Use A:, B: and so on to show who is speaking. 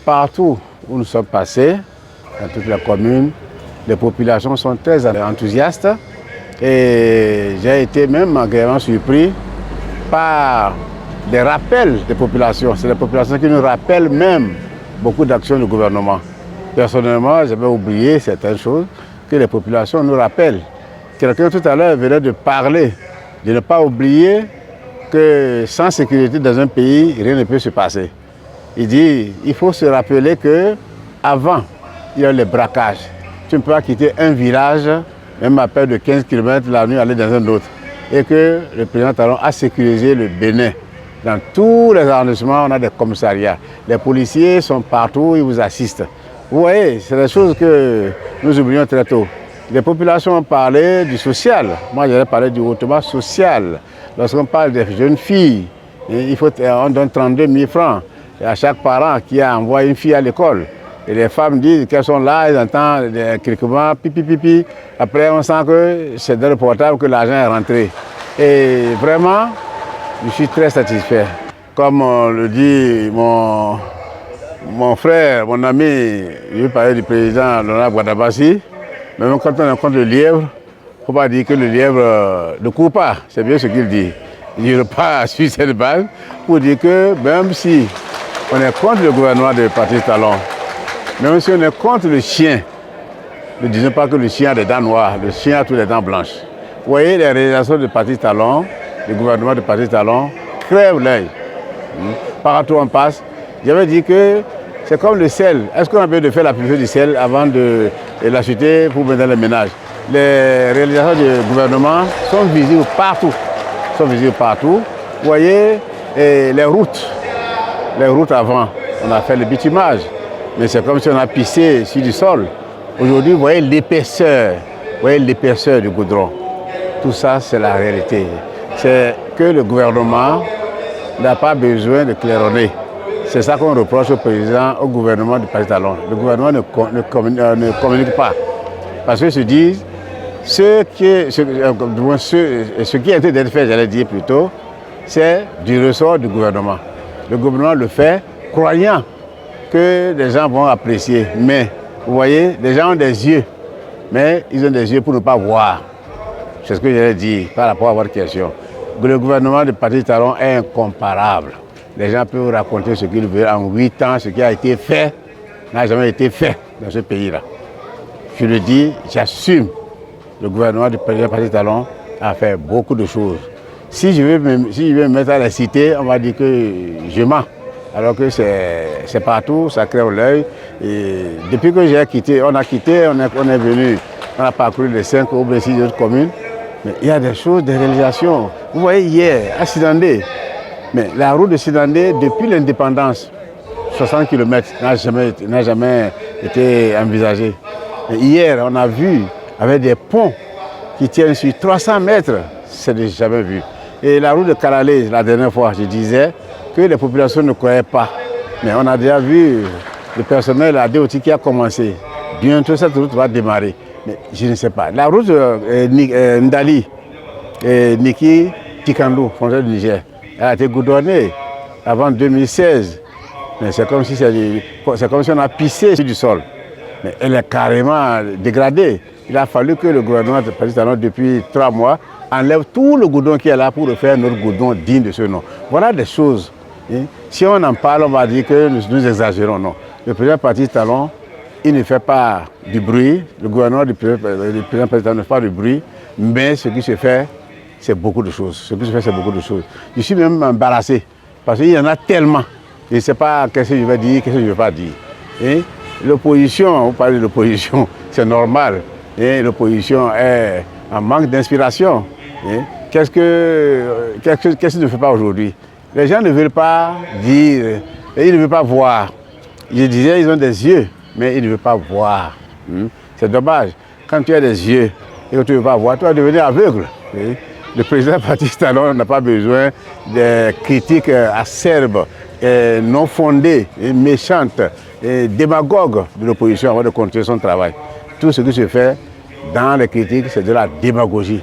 A: partout où nous sommes passés, dans toutes les communes, les populations sont très enthousiastes et j'ai été même agréablement surpris par des rappels des populations. C'est les populations qui nous rappellent même beaucoup d'actions du gouvernement. Personnellement, j'avais oublié certaines choses que les populations nous rappellent. Quelqu'un tout à l'heure venait de parler, de ne pas oublier que sans sécurité dans un pays, rien ne peut se passer. Il dit, il faut se rappeler qu'avant, il y a les braquages. Tu ne peux pas quitter un village, même à peine de 15 km la nuit, aller dans un autre. Et que le président Talon a sécurisé le Bénin. Dans tous les arrondissements, on a des commissariats. Les policiers sont partout, ils vous assistent. Vous voyez, c'est des choses que nous oublions très tôt. Les populations ont parlé du social. Moi, j'allais parler du hautement social. Lorsqu'on parle des jeunes filles, on donne 32 000 francs à chaque parent qui a envoyé une fille à l'école. Et les femmes disent qu'elles sont là, elles entendent quelques mots, pipi, pipi. Après, on sent que c'est dans le portable que l'argent est rentré. Et vraiment, je suis très satisfait. Comme le dit mon frère, mon ami, je vais parler du président Laurent Gbagbo, même quand on rencontre le lièvre, il ne faut pas dire que le lièvre ne court pas. C'est bien ce qu'il dit. Il ne pas sur cette base pour dire que même si on est contre le gouvernement de Patrice Talon, même si on est contre le chien, ne disons pas que le chien a des dents noires, le chien a toutes les dents blanches. Vous voyez, les réalisations de Patrice Talon, le gouvernement de Patrice Talon, crèvent l'œil. Partout on passe. J'avais dit que c'est comme le sel. Est-ce qu'on a besoin de faire la publicité du sel avant de l'acheter pour mettre dans les ménages? Les réalisations du gouvernement sont visibles partout. Vous voyez, les routes avant, on a fait le bitumage. Mais c'est comme si on a pissé sur du sol. Aujourd'hui, vous voyez l'épaisseur du goudron. Tout ça, c'est la réalité. C'est que le gouvernement n'a pas besoin de claironner. C'est ça qu'on reproche au président, au gouvernement de Patrice Talon. Le gouvernement ne communique pas. Parce qu'ils se disent, ce qui a été fait, j'allais dire plutôt, c'est du ressort du gouvernement. Le gouvernement le fait croyant que les gens vont apprécier. Mais, vous voyez, les gens ont des yeux, mais ils ont des yeux pour ne pas voir. C'est ce que j'allais dire par rapport à votre question. Le gouvernement de Patrice Talon est incomparable. Les gens peuvent raconter ce qu'ils veulent. En 8 ans, ce qui a été fait n'a jamais été fait dans ce pays-là. Je le dis, j'assume. Le gouvernement du président Patrice Talon a fait beaucoup de choses. Si je veux me mettre à la citer, on va dire que je mens. Alors que c'est partout, ça crève l'œil. Et depuis que j'ai quitté, on est venu, on a parcouru les 5 ou 6 autres communes. Mais il y a des choses, des réalisations. Vous voyez hier, à Sidandé, mais la route de Sidandé, depuis l'indépendance, 60 km n'a jamais été envisagée. Mais hier, on a vu avec des ponts qui tiennent sur 300 mètres, c'est jamais vu. Et la route de Kalalé, la dernière fois, je disais que les populations ne croyaient pas. Mais on a déjà vu le personnel à DOT qui a commencé. Bientôt, cette route va démarrer. Mais je ne sais pas. La route Ndali, Niki, Tikandou, frontière du Niger, elle a été goudronnée avant 2016. Mais c'est comme si on a pissé sur du sol. Mais elle est carrément dégradée. Il a fallu que le gouvernement de Patrice Talon, depuis 3 mois, enlève tout le goudron qui est là pour refaire notre goudron digne de ce nom. Voilà des choses. Si on en parle, on va dire que nous exagérons. Non. Le président Patrice Talon, il ne fait pas du bruit. Le gouvernement du président Patrice Talon ne fait pas du bruit. Mais ce qui se fait, c'est beaucoup de choses. Je suis même embarrassé. Parce qu'il y en a tellement. Je ne sais pas qu'est-ce que je vais dire, qu'est-ce que je ne vais pas dire. L'opposition, vous parlez de l'opposition, c'est normal. L'opposition est en manque d'inspiration. Qu'est-ce qu'ils ne font pas aujourd'hui? Les gens ne veulent pas dire, ils ne veulent pas voir. Je disais, ils ont des yeux, mais ils ne veulent pas voir. C'est dommage. Quand tu as des yeux et que tu ne veux pas voir, tu vas devenir aveugle. Le président Patrice Talon n'a pas besoin de critiques acerbes, non fondées, méchantes, démagogues de l'opposition avant de continuer son travail. Tout ce qui se fait dans les critiques, c'est de la démagogie.